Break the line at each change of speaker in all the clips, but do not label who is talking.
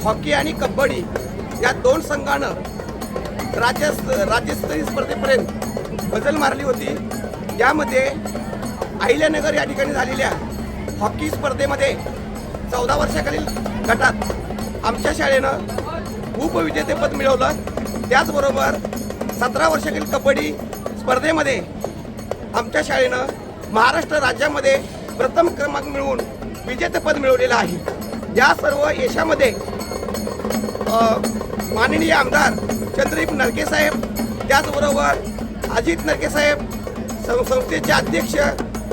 Hockey आणि कबड्डी या दोन संघानं राज्यस्तरीय स्पर्धेपर्यंत मजल मारली होती। यामध्ये अहिल्यानगर या ठिकाणी झालेल्या हॉकी स्पर्धेमध्ये 14 वर्षाखालील गटात आमच्या शाळेनं उपविजेतेपद मिळवलं। त्याचबरोबर 17 वर्षाखालील कबड्डी स्पर्धेमध्ये आमच्या शाळेनं महाराष्ट्र राज्यामध्ये प्रथम क्रमांक मिळवून विजेतेपद मिळवलेलं आहे। या सर्व यशामध्ये माननीय आमदार चंद्रदीप नरके साहेब, त्याचबरोबर अजित नरके साहेब, संस्थेचे अध्यक्ष,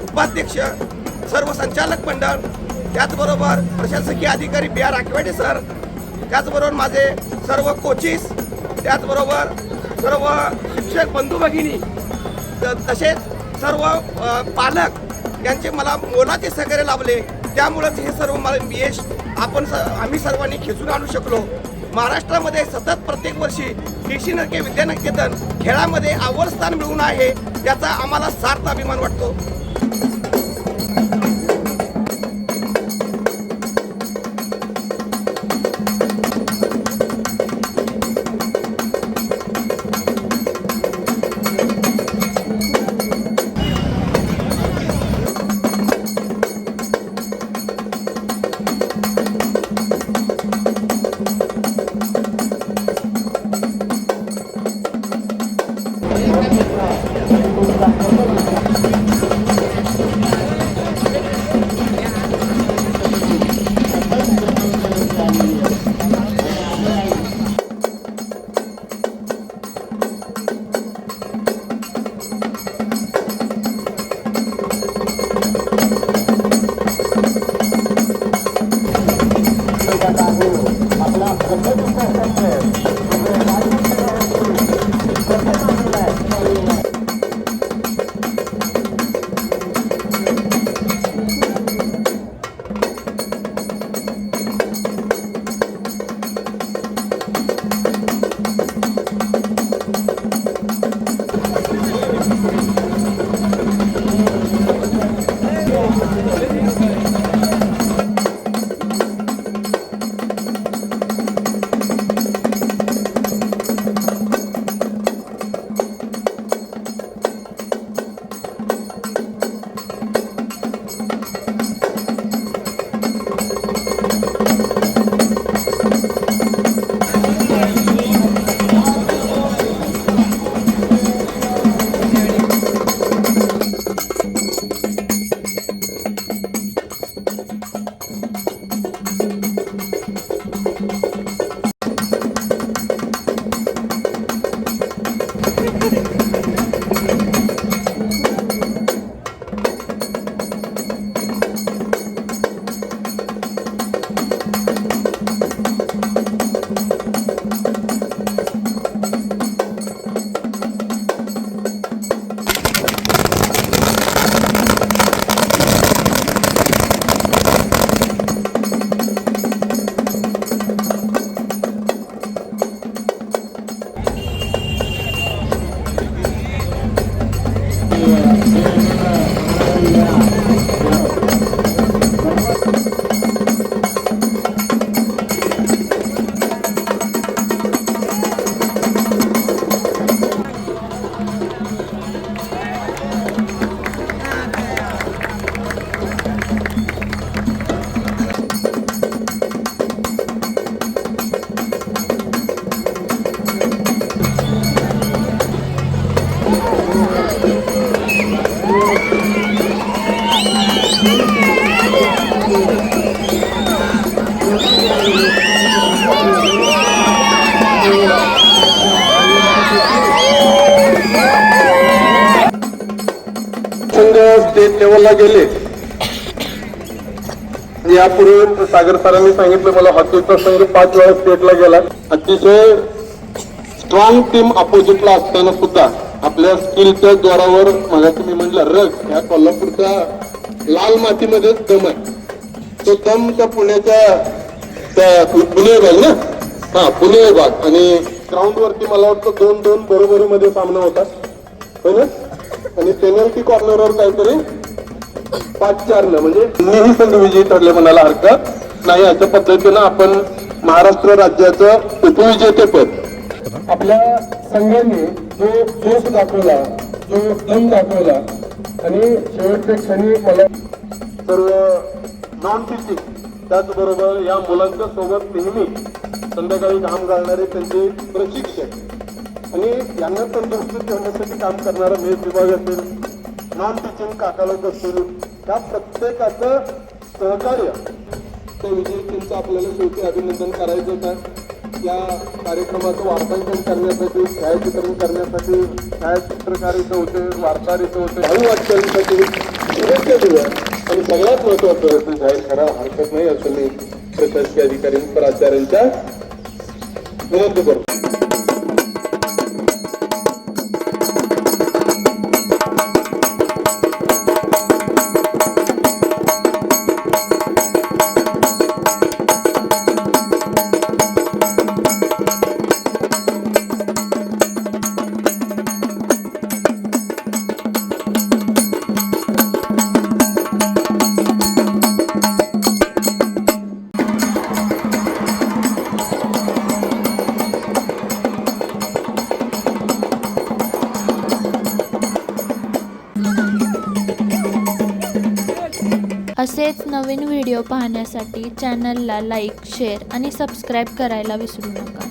उपाध्यक्ष, सर्व संचालक मंडळ, त्याचबरोबर प्रशासकीय अधिकारी BR आकवाडे सर, त्याचबरोबर माझे सर्व कोचेस, त्याचबरोबर सर्व शिक्षक बंधू भगिनी, तसेच सर्व पालक यांचे मला मोलाचे सहकार्य लाभले। त्यामुळेच हे सर्व यश आम्ही सर्वांनी खेचून आणू शकलो। महाराष्ट्रामध्ये सतत प्रत्येक वर्षी KC नरके विद्यानिकेतन खेळामध्ये अव्वल स्थान मिळवून आहे, याचा आम्हाला सार्थ अभिमान वाटतो।
स्टेट लेवलला गेले। यापूर्वी सागर सरांनी सांगितलं मला हॉकीचा संघ 5 वेळा स्टेटला गेला। अतिशय स्ट्रॉंग टीम अपोजिटला असताना सुद्धा आपल्या स्किलच्या जोरावर मगाशी मी म्हटलं रग या कोल्हापूरच्या लाल मातीमध्येच दम आहे। तो दम त्या पुण्याच्या पुणे विभाग ना, हा पुणे विभाग, आणि ग्राउंड वरती मला वाटतं 2-2 बरोबरीमध्ये सामना होता ना, आणि पेनल्टी कॉर्नरवर काहीतरी 5-4 म्हणजे दोन्ही संघ विजयी ठरले म्हणायला हरकत नाही। अशा पद्धतीनं आपण महाराष्ट्र राज्याचं उपविजेतेपद आपल्या संघाने जो जोश दाखवला, जो दम दाखवला आणि शेवटच्या क्षणी मला सर्व नॉन टीचिंग त्याचबरोबर या मुलांच्या सोबत नेहमी संध्याकाळी काम घालणारे त्यांचे प्रशिक्षक आणि यांना तंदुरुस्त ठेवण्यासाठी काम करणारा मेस विभाग असेल, नॉन टीचिंग काका लोक असतील, त्या प्रत्येकाचं सहकार्य त्या विजयींचं आपल्याला शेवटी अभिनंदन करायचं होतं. या कार्यक्रमाचं वार्तांकन करण्यासाठी, छायाचित्रण करण्यासाठी छायाचित्रकार इथं होते, वार्ताहर इथं होते, भाऊ वाटचालीसाठी शुभेच्छा दिल्या आणि सगळ्यात महत्वाचं असं जाहीर करा हरकत नाही असं मी प्रशासकीय अधिकारी प्राचार्यांच्या विनंती करतो.
असेच नवीन व्हिडिओ पाहण्यासाठी चॅनलला लाईक, शेअर आणि सबस्क्राईब करायला विसरू नका.